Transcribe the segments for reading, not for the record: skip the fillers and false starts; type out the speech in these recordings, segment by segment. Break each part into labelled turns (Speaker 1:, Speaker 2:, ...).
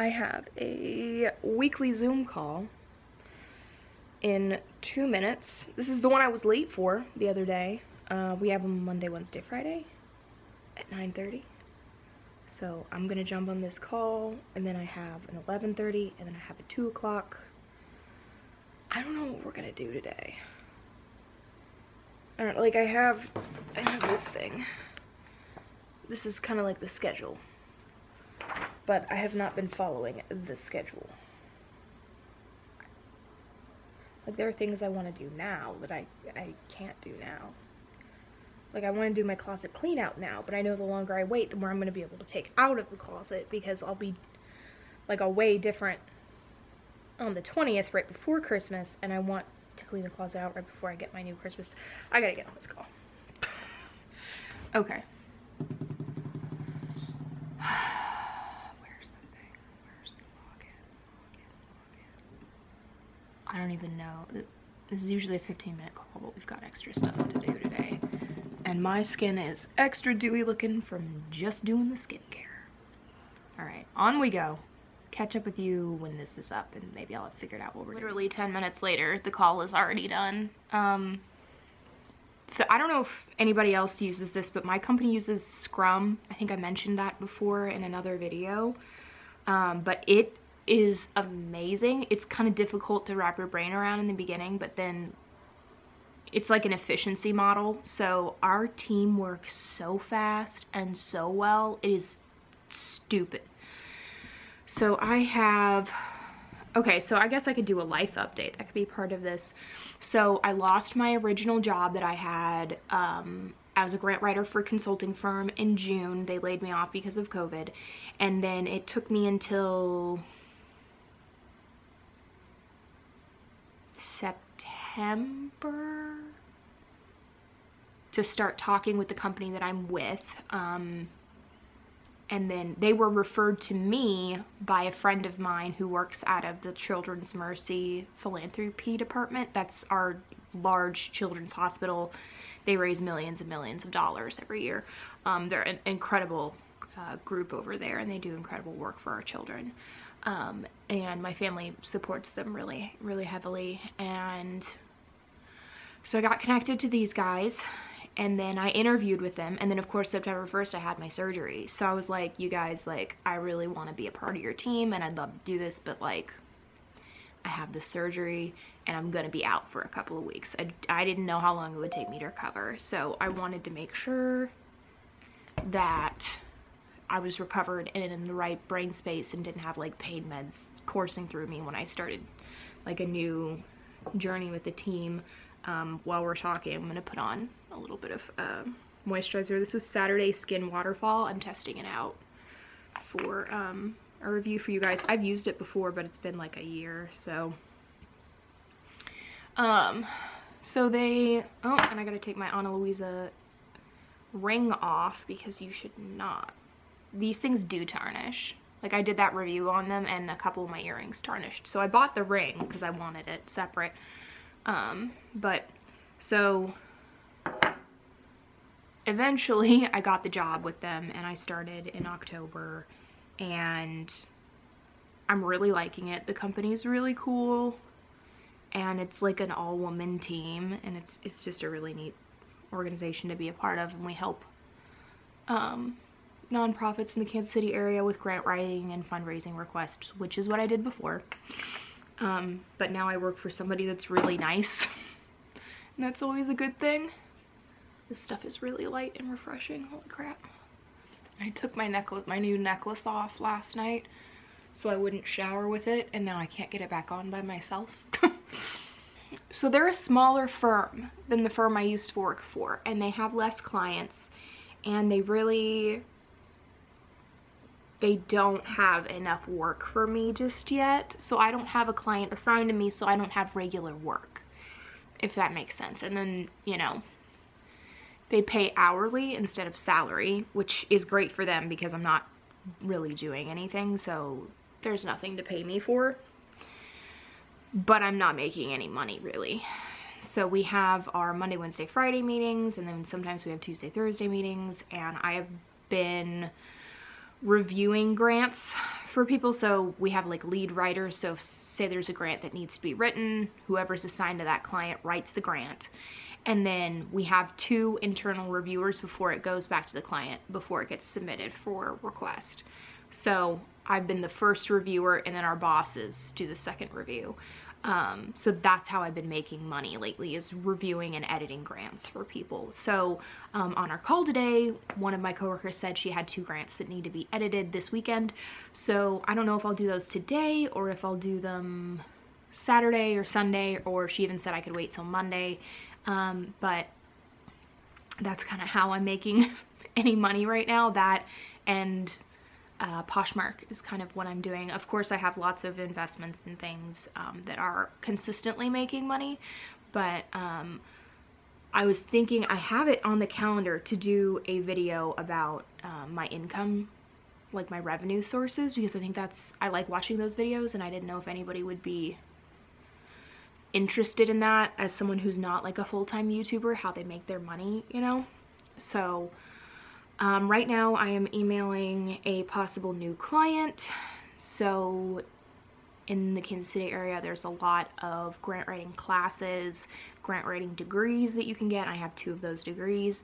Speaker 1: I have a weekly Zoom call in 2 minutes. This is the one I was late for the other day. We have them Monday, Wednesday, Friday at 9:30. So I'm gonna jump on this call, and then I have an 11:30, and then I have a 2 o'clock. I don't know what we're gonna do today. I don't like. I have this thing. This is kind of like the schedule, but I have not been following the schedule. Like, there are things I want to do now that I can't do now. Like, I want to do my closet clean out now, but I know the longer I wait, the more I'm going to be able to take out of the closet, because I'll be like way different on the 20th, right before Christmas, and I want to clean the closet out right before I get my new Christmas. I gotta get on this call. Okay. Where's the thing? Where's the login? I don't even know. This is usually a 15-minute call, but we've got extra stuff to do today. And my skin is extra dewy looking from just doing the skincare. Alright, on we go. Catch up with you when this is up, and maybe I'll have figured out what we're doing. Literally 10 minutes later, the call is already done. So I don't know if anybody else uses this, but my company uses Scrum. I think I mentioned that before in another video. But it is amazing. It's kind of difficult to wrap your brain around in the beginning, but then it's like an efficiency model. So our team works so fast and so well. It is stupid. So I have, okay, so I guess I could do a life update. That could be part of this. So I lost my original job that I had. I was a grant writer for a consulting firm in June. They laid me off because of COVID. And then it took me until September to start talking with the company that I'm with. And then they were referred to me by a friend of mine who works out of the Children's Mercy Philanthropy Department. That's our large children's hospital. They raise millions and millions of dollars every year. They're an incredible group over there, and they do incredible work for our children. And my family supports them really, really heavily. And so I got connected to these guys, and then I interviewed with them, and then of course September 1st I had my surgery. So I was like, you guys, like, I really want to be a part of your team and I'd love to do this, but like, I have this surgery and I'm gonna be out for a couple of weeks. I didn't know how long it would take me to recover, so I wanted to make sure that I was recovered and in the right brain space and didn't have like pain meds coursing through me when I started like a new journey with the team. While we're talking, I'm gonna put on a little bit of moisturizer. This is Saturday Skin Waterfall. I'm testing it out for a review for you guys. I've used it before, but it's been like a year, so so they, oh, and I gotta take my Ana Luisa ring off because you should not. These things do tarnish. Like, I did that review on them and a couple of my earrings tarnished, so I bought the ring because I wanted it separate. But so eventually I got the job with them and I started in October, and I'm really liking it. The company is really cool, and it's like an all-woman team, and it's just a really neat organization to be a part of, and we help nonprofits in the Kansas City area with grant writing and fundraising requests, which is what I did before. But now I work for somebody that's really nice, and that's always a good thing. This stuff is really light and refreshing. Holy crap. I took my new necklace off last night so I wouldn't shower with it, and now I can't get it back on by myself. So they're a smaller firm than the firm I used to work for, and they have less clients, and they don't have enough work for me just yet. So I don't have a client assigned to me, so I don't have regular work, if that makes sense. And then, you know, they pay hourly instead of salary, which is great for them because I'm not really doing anything, so there's nothing to pay me for. But I'm not making any money, really. So we have our Monday, Wednesday, Friday meetings, and then sometimes we have Tuesday, Thursday meetings, and I have been reviewing grants for people. So we have like lead writers. So say there's a grant that needs to be written, whoever's assigned to that client writes the grant. And then we have 2 internal reviewers before it goes back to the client, before it gets submitted for request. So I've been the first reviewer, and then our bosses do the second review. So that's how I've been making money lately, is reviewing and editing grants for people. So on our call today, one of my coworkers said she had 2 grants that need to be edited this weekend. So I don't know if I'll do those today or if I'll do them Saturday or Sunday, or she even said I could wait till Monday. But that's kind of how I'm making any money right now. That and Poshmark is kind of what I'm doing. Of course, I have lots of investments and things that are consistently making money, but I was thinking, I have it on the calendar to do a video about my income, like my revenue sources, because I think I like watching those videos, and I didn't know if anybody would be interested in that as someone who's not like a full-time YouTuber, how they make their money, you know? So right now I am emailing a possible new client. So in the Kansas City area, there's a lot of grant writing classes, grant writing degrees that you can get. I have 2 of those degrees,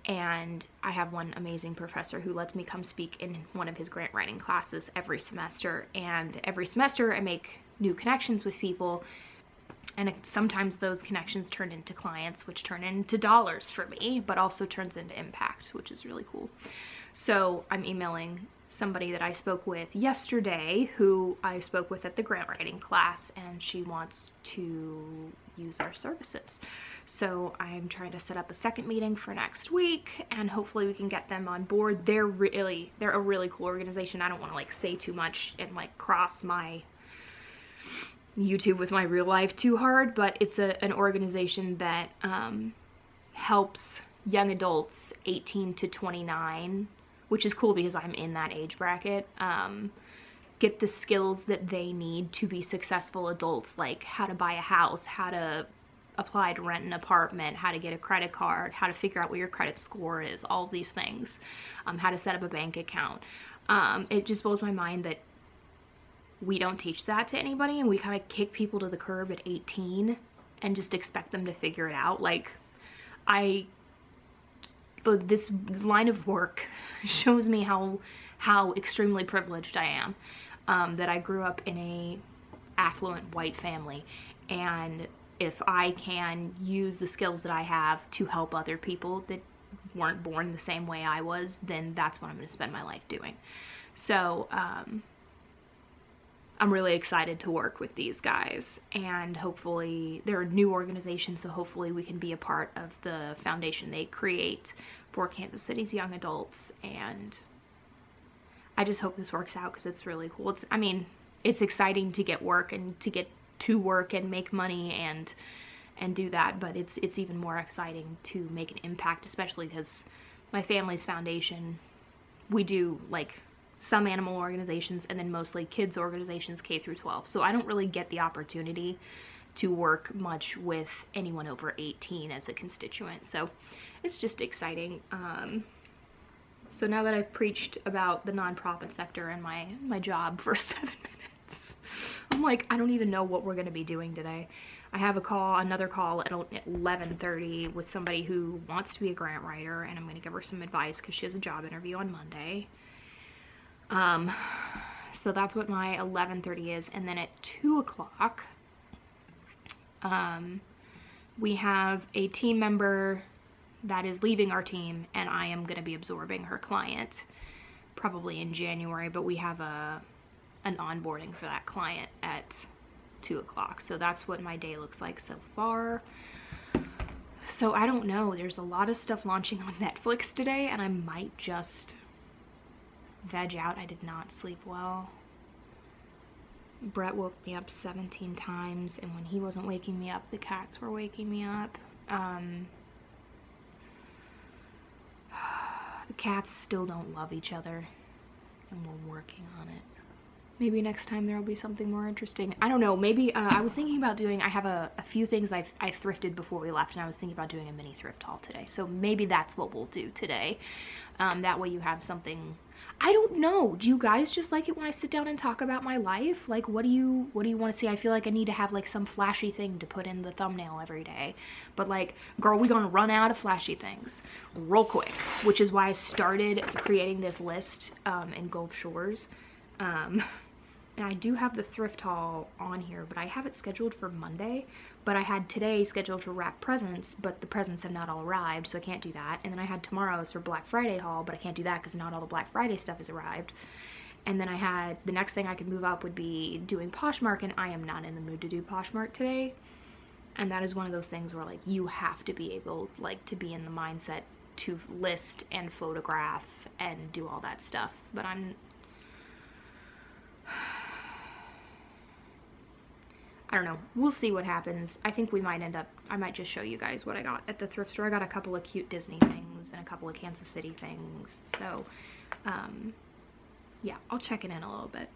Speaker 1: and I have one amazing professor who lets me come speak in one of his grant writing classes every semester. And every semester I make new connections with people, and sometimes those connections turn into clients, which turn into dollars for me, but also turns into impact, which is really cool. So I'm emailing somebody that I spoke with yesterday, who I spoke with at the grant writing class, and she wants to use our services. So I'm trying to set up a second meeting for next week, and hopefully we can get them on board. They're a really cool organization. I don't want to like say too much and like cross my YouTube with my real life too hard, but it's an organization that helps young adults 18 to 29, which is cool because I'm in that age bracket, get the skills that they need to be successful adults, like how to buy a house, how to apply to rent an apartment, how to get a credit card, how to figure out what your credit score is, all these things, how to set up a bank account. It just blows my mind that we don't teach that to anybody, and we kind of kick people to the curb at 18 and just expect them to figure it out. Like, this line of work shows me how extremely privileged I am, that I grew up in a affluent white family, and if I can use the skills that I have to help other people that weren't born the same way I was, then that's what I'm going to spend my life doing. So I'm really excited to work with these guys, and hopefully they're a new organization, so hopefully we can be a part of the foundation they create for Kansas City's young adults. And I just hope this works out because it's really cool. I mean, it's exciting to get work and to get to work and make money and do that, but it's even more exciting to make an impact, especially because my family's foundation, we do like some animal organizations and then mostly kids organizations, K through 12. So I don't really get the opportunity to work much with anyone over 18 as a constituent. So it's just exciting. So now that I've preached about the nonprofit sector and my job for 7 minutes, I'm like, I don't even know what we're going to be doing today. I have another call at 11:30 with somebody who wants to be a grant writer, and I'm going to give her some advice because she has a job interview on Monday. So that's what my 11:30 is. And then at 2 o'clock, we have a team member that is leaving our team, and I am going to be absorbing her client probably in January, but we have an onboarding for that client at 2 o'clock. So that's what my day looks like so far. So I don't know, there's a lot of stuff launching on Netflix today, and I might just veg out. I did not sleep well. Brett woke me up 17 times, and when he wasn't waking me up, the cats were waking me up. The cats still don't love each other, and we're working on it. maybe next time there'll be something more interesting. I don't know, maybe I was thinking about doing, I have a few things I thrifted before we left, and I was thinking about doing a mini thrift haul today. So maybe that's what we'll do today. That way you have something. I don't know, do you guys just like it when I sit down and talk about my life? Like, what do you want to see? I feel like I need to have like some flashy thing to put in the thumbnail every day. But like, girl, we gonna run out of flashy things real quick, which is why I started creating this list in Gulf Shores. And I do have the thrift haul on here, but I have it scheduled for Monday. But I had today scheduled to wrap presents, but the presents have not all arrived, so I can't do that. And then I had tomorrow's for Black Friday haul, but I can't do that because not all the Black Friday stuff has arrived. And then I had, the next thing I could move up would be doing Poshmark, and I am not in the mood to do Poshmark today. And that is one of those things where like you have to be able like to be in the mindset to list and photograph and do all that stuff. But I don't know, we'll see what happens. I think we might end up, I might just show you guys what I got at the thrift store. I got a couple of cute Disney things and a couple of Kansas City things. So, yeah, I'll check it in a little bit.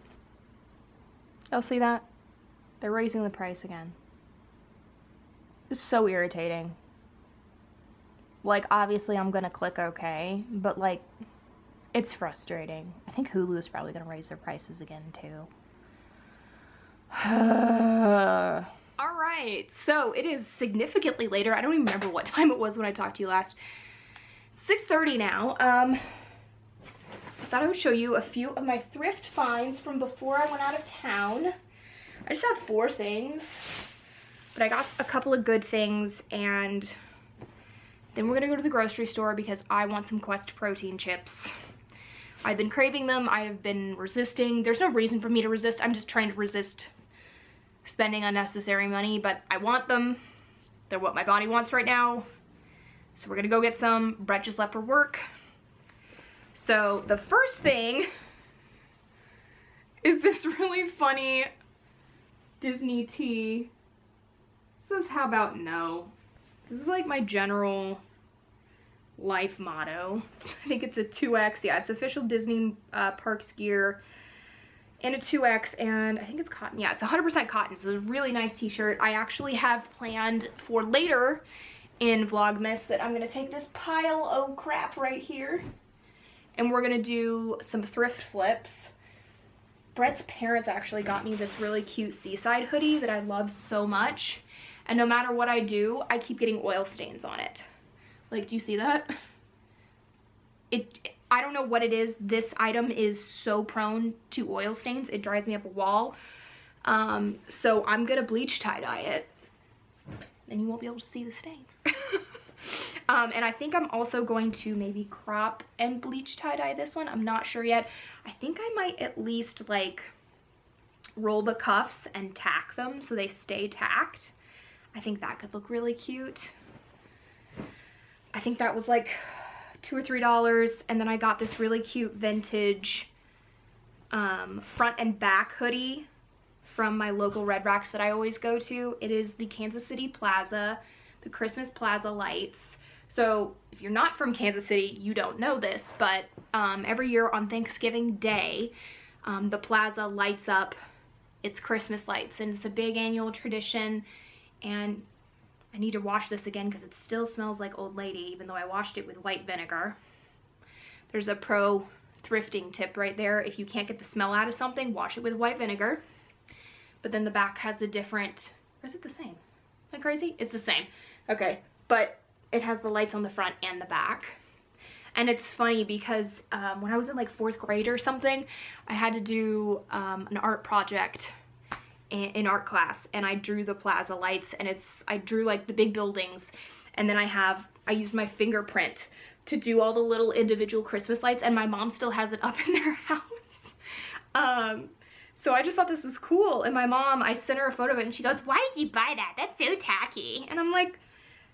Speaker 1: I'll see that. They're raising the price again. It's so irritating. Like, obviously I'm gonna click okay, but like, it's frustrating. I think Hulu is probably gonna raise their prices again too. All right, so it is significantly later. I don't even remember what time it was when I talked to you last. 6:30 now. I thought I would show you a few of my thrift finds from before I went out of town. I just have 4 things, but I got a couple of good things, and then we're gonna go to the grocery store because I want some Quest protein chips. I've been craving them. I have been resisting. There's no reason for me to resist. I'm just trying to resist spending unnecessary money, but I want them. They're what my body wants right now. So we're gonna go get some. Brett just left for work. So the first thing is this really funny Disney tee. It says, how about no? This is like my general life motto. I think it's a 2X. Yeah, it's official Disney Parks gear. And a 2X, and I think it's cotton. Yeah, it's 100% cotton, so it's a really nice t-shirt. I actually have planned for later in Vlogmas that I'm gonna take this pile of crap right here, and we're gonna do some thrift flips. Brett's parents actually got me this really cute seaside hoodie that I love so much, and no matter what I do, I keep getting oil stains on it. Like, do you see that? I don't know what it is. This item is so prone to oil stains. It drives me up a wall. So I'm gonna bleach tie-dye it. Then you won't be able to see the stains. And I think I'm also going to maybe crop and bleach tie-dye this one. I'm not sure yet. I think I might at least like roll the cuffs and tack them so they stay tacked. I think that could look really cute. I think that was like $2 or $3, and then I got this really cute vintage front and back hoodie from my local Red Rocks that I always go to. It is the Kansas City Plaza, the Christmas Plaza lights. So if you're not from Kansas City, you don't know this, but every year on Thanksgiving Day, the plaza lights up its Christmas lights, and it's a big annual tradition. And I need to wash this again because it still smells like Old Lady, even though I washed it with white vinegar. There's a pro thrifting tip right there. If you can't get the smell out of something, wash it with white vinegar. But then the back has a different, or is it the same? Am I crazy? It's the same. Okay, but it has the lights on the front and the back. And it's funny because when I was in like 4th grade or something, I had to do an art project in art class, and I drew the plaza lights, and I drew like the big buildings, and then I used my fingerprint to do all the little individual Christmas lights, and my mom still has it up in their house. So I just thought this was cool, and my mom, I sent her a photo of it, and she goes, "Why did you buy that? That's so tacky." And I'm like,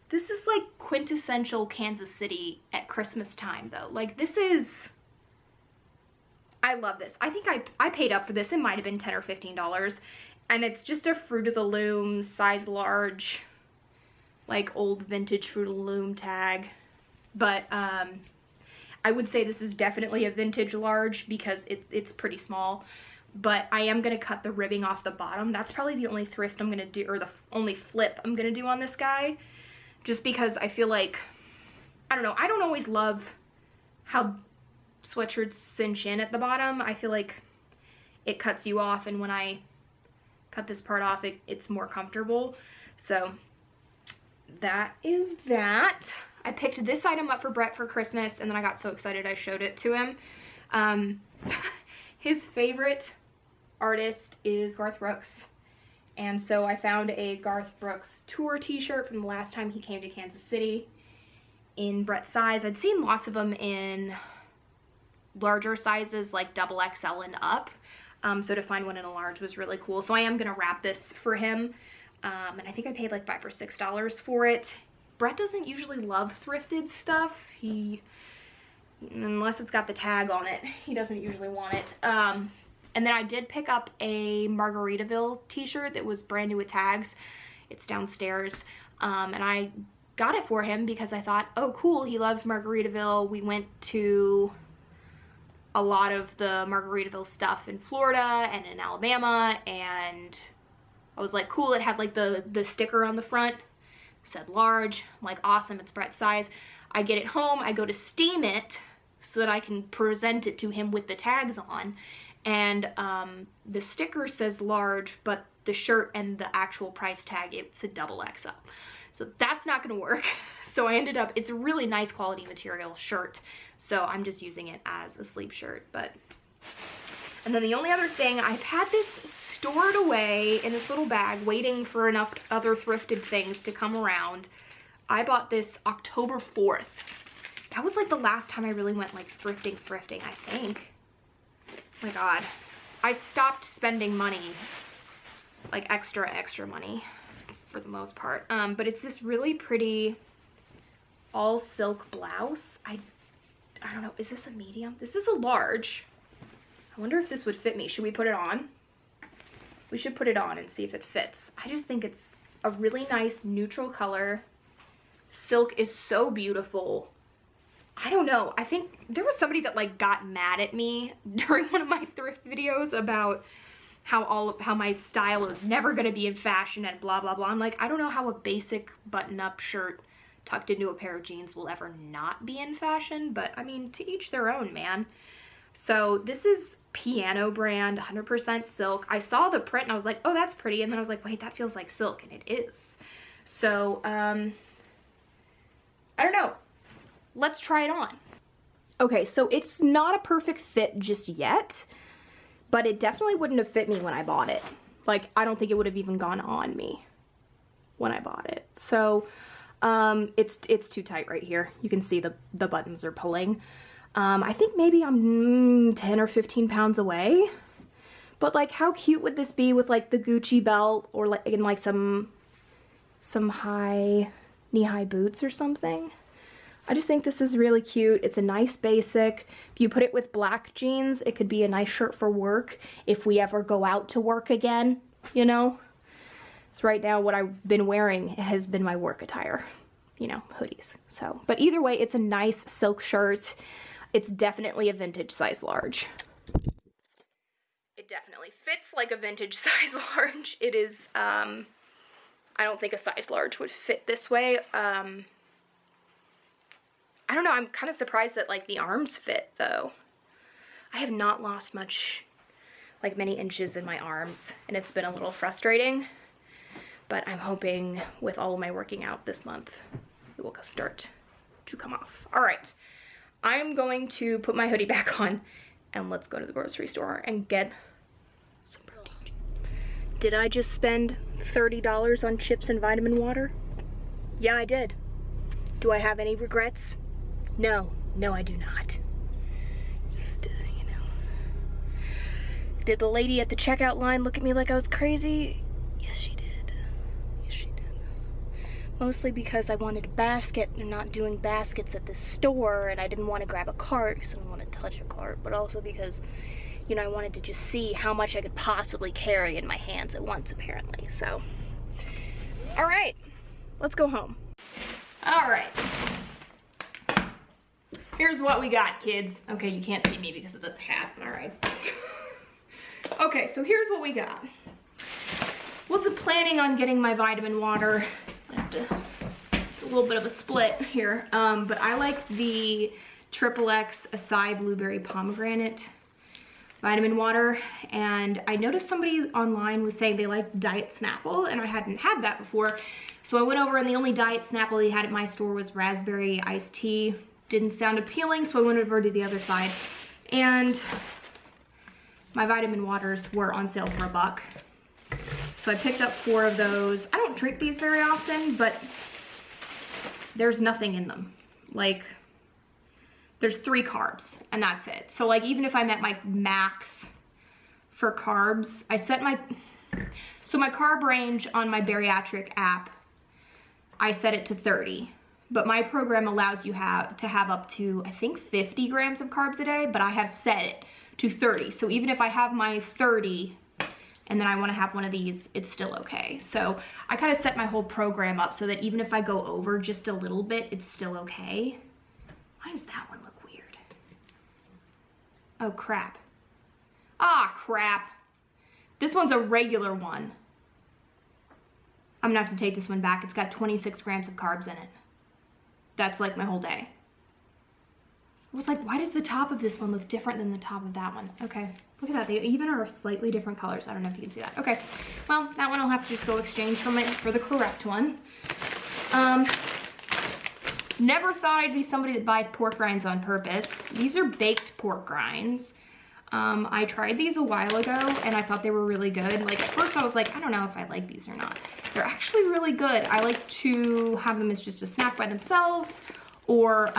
Speaker 1: this is like quintessential Kansas City at Christmas time though. Like, this is, I love this. I think I paid up for this. It might have been $10 or $15. And it's just a Fruit of the Loom, size large, like old vintage Fruit of the Loom tag. But I would say this is definitely a vintage large because it's pretty small. but I am gonna cut the ribbing off the bottom. That's probably the only thrift I'm gonna do, or the only flip I'm gonna do on this guy, just because I feel like, I don't know, I don't always love how sweatshirts cinch in at the bottom. I feel like it cuts you off, and when I cut this part off, it's more comfortable. So that is that. I picked this item up for Brett for Christmas, and then I got so excited I showed it to him. His favorite artist is Garth Brooks, and so I found a Garth Brooks tour t-shirt from the last time he came to Kansas City in Brett's size. I'd seen lots of them in larger sizes, like double XL and up, so to find one in a large was really cool. So I am gonna wrap this for him, and I think I paid like $5 or $6 for it. Brett doesn't usually love thrifted stuff. Unless it's got the tag on it, he doesn't usually want it. And then I did pick up a Margaritaville t-shirt that was brand new with tags. It's downstairs, and I got it for him because I thought, oh cool, he loves Margaritaville. We went to a lot of the Margaritaville stuff in Florida and in Alabama, and I was like, cool, it had like the sticker on the front, said large. I'm like, awesome, it's Brett's size. I get it home, I go to steam it so that I can present it to him with the tags on, and the sticker says large, but the shirt and the actual price tag, it's a double XL. So that's not gonna work. So I ended up, it's a really nice quality material shirt, so I'm just using it as a sleeve shirt. And then the only other thing, I've had this stored away in this little bag waiting for enough other thrifted things to come around. I bought this October 4th. That was like the last time I really went like thrifting, I think. Oh my God. I stopped spending money, like extra money for the most part. But it's this really pretty all silk blouse. I don't know, is this a medium? This is a large. I wonder if this would fit me. Should we put it on? We should put it on and see if it fits. I just think it's a really nice neutral color. Silk is so beautiful. I don't know, I think there was somebody that like got mad at me during one of my thrift videos about how my style is never gonna be in fashion and blah blah blah. I'm like, I don't know how a basic button-up shirt tucked into a pair of jeans will ever not be in fashion, but I mean, to each their own, man. So this is Piano brand, 100% silk. I saw the print and I was like, oh, that's pretty, and then I was like, wait, that feels like silk, and it is. So I don't know, let's try it on. Okay, so it's not a perfect fit just yet, but it definitely wouldn't have fit me when I bought it. Like, I don't think it would have even gone on me when I bought it. So it's too tight right here. You can see the buttons are pulling. I think maybe I'm 10 or 15 pounds away, but like, how cute would this be with like the Gucci belt, or like in like some high knee-high boots or something? I just think this is really cute. It's a nice basic. If you put it with black jeans, it could be a nice shirt for work if we ever go out to work again, you know? So right now what I've been wearing has been my work attire, you know, hoodies. So, but either way, it's a nice silk shirt. It's definitely a vintage size large. It definitely fits like a vintage size large. It is, I don't think a size large would fit this way. I don't know, I'm kind of surprised that like the arms fit though. I have not lost many inches in my arms, and it's been a little frustrating, but I'm hoping with all of my working out this month, it will start to come off. All right, I'm going to put my hoodie back on and let's go to the grocery store and get some protein. Did I just spend $30 on chips and vitamin water? Yeah, I did. Do I have any regrets? No, I do not. Just, you know. Did the lady at the checkout line look at me like I was crazy? Yes, she did. Yes, she did. Mostly because I wanted a basket. They're not doing baskets at this store, and I didn't want to grab a cart because I didn't want to touch a cart, but also because, you know, I wanted to just see how much I could possibly carry in my hands at once, apparently. So, all right, let's go home. All right. Here's what we got, kids. Okay, you can't see me because of the hat, all right. Okay. Okay, so here's what we got. Wasn't planning on getting my vitamin water. It's a little bit of a split here, but I like the XXX Acai Blueberry Pomegranate vitamin water, and I noticed somebody online was saying they liked Diet Snapple, and I hadn't had that before. So I went over, and the only Diet Snapple they had at my store was raspberry iced tea. Didn't sound appealing, so I went over to the other side, and my vitamin waters were on sale for $1. So I picked up 4 of those. I don't drink these very often, but there's nothing in them. Like, there's 3 carbs, and that's it. So like, even if I'm at my max for carbs, I set my carb range on my bariatric app, I set it to 30. But my program allows you to have up to, I think, 50 grams of carbs a day, but I have set it to 30. So even if I have my 30 and then I want to have one of these, it's still okay. So I kind of set my whole program up so that even if I go over just a little bit, it's still okay. Why does that one look weird? Oh, crap. Ah, crap. This one's a regular one. I'm gonna have to take this one back. It's got 26 grams of carbs in it. That's like my whole day. I was like, why does the top of this one look different than the top of that one? Okay, look at that. They even are slightly different colors. I don't know if you can see that. Okay, well, that one I'll have to just go exchange for the correct one. Never thought I'd be somebody that buys pork rinds on purpose. These are baked pork rinds. I tried these a while ago and I thought they were really good. Like, at first I was like, I don't know if I like these or not. They're actually really good. I like to have them as just a snack by themselves, or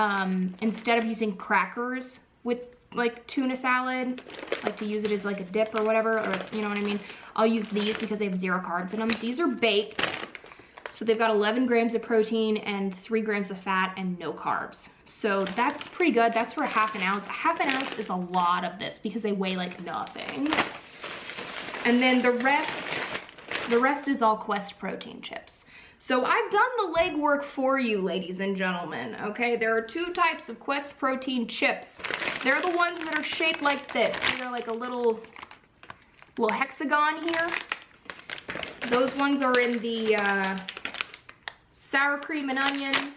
Speaker 1: instead of using crackers with like tuna salad, like to use it as like a dip or whatever, or you know what I mean? I'll use these because they have 0 carbs in them. These are baked. So they've got 11 grams of protein and 3 grams of fat and no carbs. So that's pretty good. That's for a ½ ounce. A ½ ounce is a lot of this because they weigh like nothing. And then the rest is all Quest protein chips. So I've done the legwork for you, ladies and gentlemen, okay? There are 2 types of Quest protein chips. They're the ones that are shaped like this. They're like a little hexagon here. Those ones are in the sour cream and onion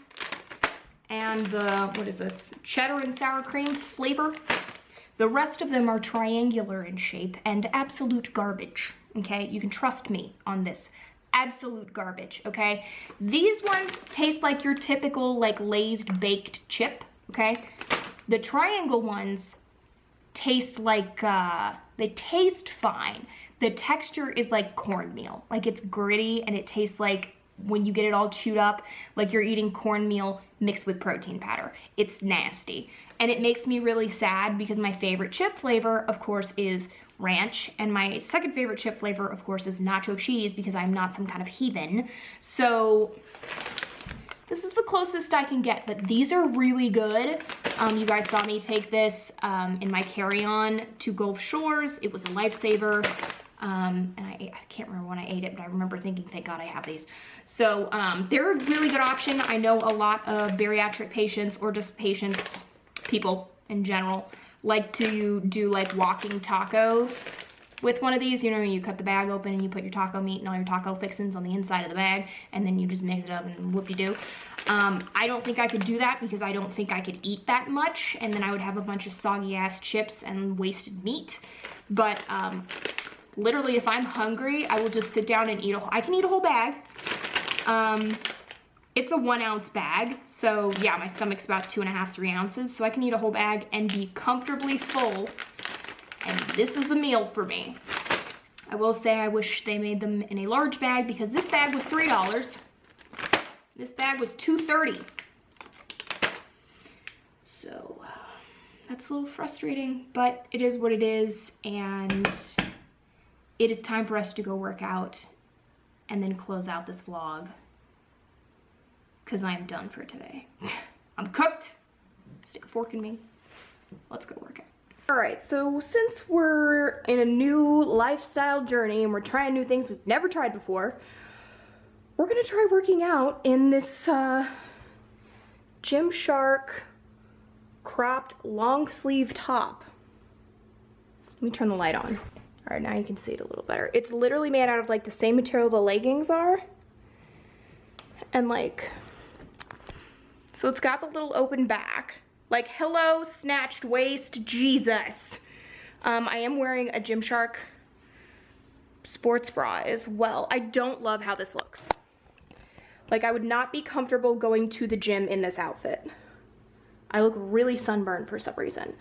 Speaker 1: and the, what is this, cheddar and sour cream flavor. The rest of them are triangular in shape and absolute garbage, okay? You can trust me on this. Absolute garbage, okay? These ones taste like your typical like Lay's baked chip, okay? The triangle ones taste like, they taste fine. The texture is like cornmeal. Like, it's gritty and it tastes like, when you get it all chewed up, like you're eating cornmeal mixed with protein powder. It's nasty. And it makes me really sad because my favorite chip flavor, of course, is ranch. And my second favorite chip flavor, of course, is nacho cheese because I'm not some kind of heathen. So this is the closest I can get, but these are really good. You guys saw me take this in my carry-on to Gulf Shores. It was a lifesaver. And I can't remember when I ate it, but I remember thinking, thank God I have these. So they're a really good option. I know a lot of bariatric patients, or just patients, people in general, like to do like walking taco with one of these. You know, you cut the bag open and you put your taco meat and all your taco fixings on the inside of the bag, and then you just mix it up and whoop-de-doo. I don't think I could do that because I don't think I could eat that much, and then I would have a bunch of soggy ass chips and wasted meat. But literally, if I'm hungry, I will just sit down and I can eat a whole bag. It's a 1 ounce bag, so yeah, my stomach's about 2.5, 3 ounces, so I can eat a whole bag and be comfortably full, and this is a meal for me. I will say I wish they made them in a large bag because this bag was $3. This bag was $2.30. So that's a little frustrating, but it is what it is, and it is time for us to go work out and then close out this vlog because I am done for today. I'm cooked. Stick a fork in me. Let's go work out. All right, so since we're in a new lifestyle journey and we're trying new things we've never tried before, we're gonna try working out in this Gymshark cropped long sleeve top. Let me turn the light on. All right, now you can see it a little better. It's literally made out of like the same material the leggings are. And like, so it's got the little open back. Like, hello, snatched waist, Jesus. I am wearing a Gymshark sports bra as well. I don't love how this looks. Like, I would not be comfortable going to the gym in this outfit. I look really sunburned for some reason.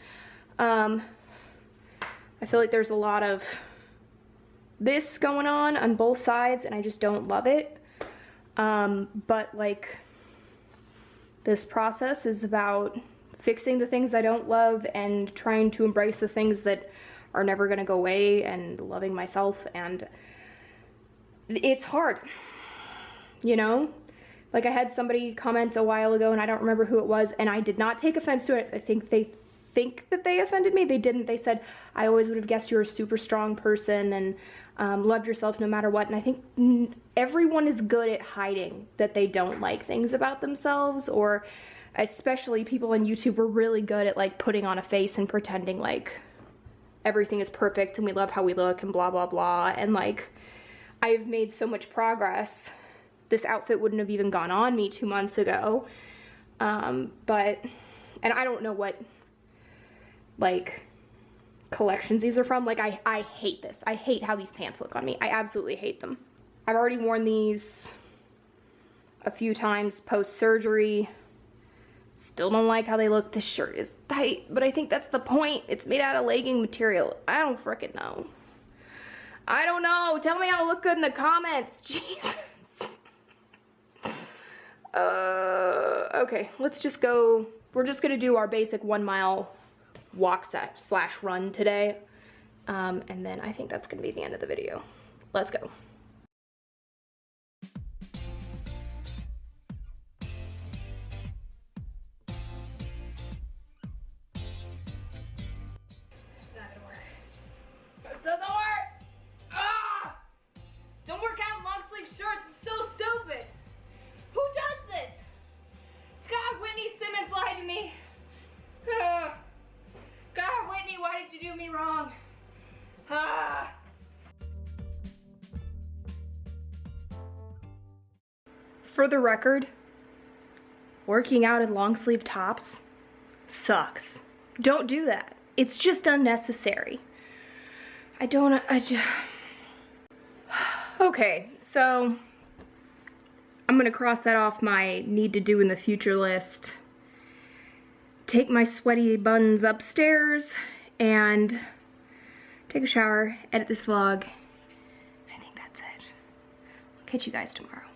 Speaker 1: I feel like there's a lot of this going on both sides, and I just don't love it. But like, this process is about fixing the things I don't love and trying to embrace the things that are never gonna go away, and loving myself. And it's hard, you know? Like, I had somebody comment a while ago, and I don't remember who it was, and I did not take offense to it. I think they think that they offended me. They didn't. They said, I always would have guessed you're a super strong person and loved yourself no matter what. And I think everyone is good at hiding that they don't like things about themselves, or especially people on YouTube are really good at like putting on a face and pretending like everything is perfect and we love how we look and blah, blah, blah. And like, I've made so much progress. This outfit wouldn't have even gone on me 2 months ago. And I don't know what like collections these are from. Like, I hate this. I hate how these pants look on me. I absolutely hate them. I've already worn these a few times post-surgery. Still don't like how they look. This shirt is tight, but I think that's the point. It's made out of legging material. I don't frickin' know. I don't know. Tell me how I look good in the comments. Jesus. Okay, let's just go. We're just gonna do our basic 1 mile walk set / run today. And then I think that's gonna be the end of the video. Let's go. This is not gonna work. This doesn't work! Ah! Don't work out in long sleeve shorts, it's so stupid! Who does this? God, Whitney Simmons lied to me. God, Whitney, why did you do me wrong? For the record, working out in long sleeve tops sucks. Don't do that. It's just unnecessary. Okay, so I'm gonna cross that off my need to do in the future list. Take my sweaty buns upstairs and take a shower, edit this vlog. I think that's it. I'll catch you guys tomorrow.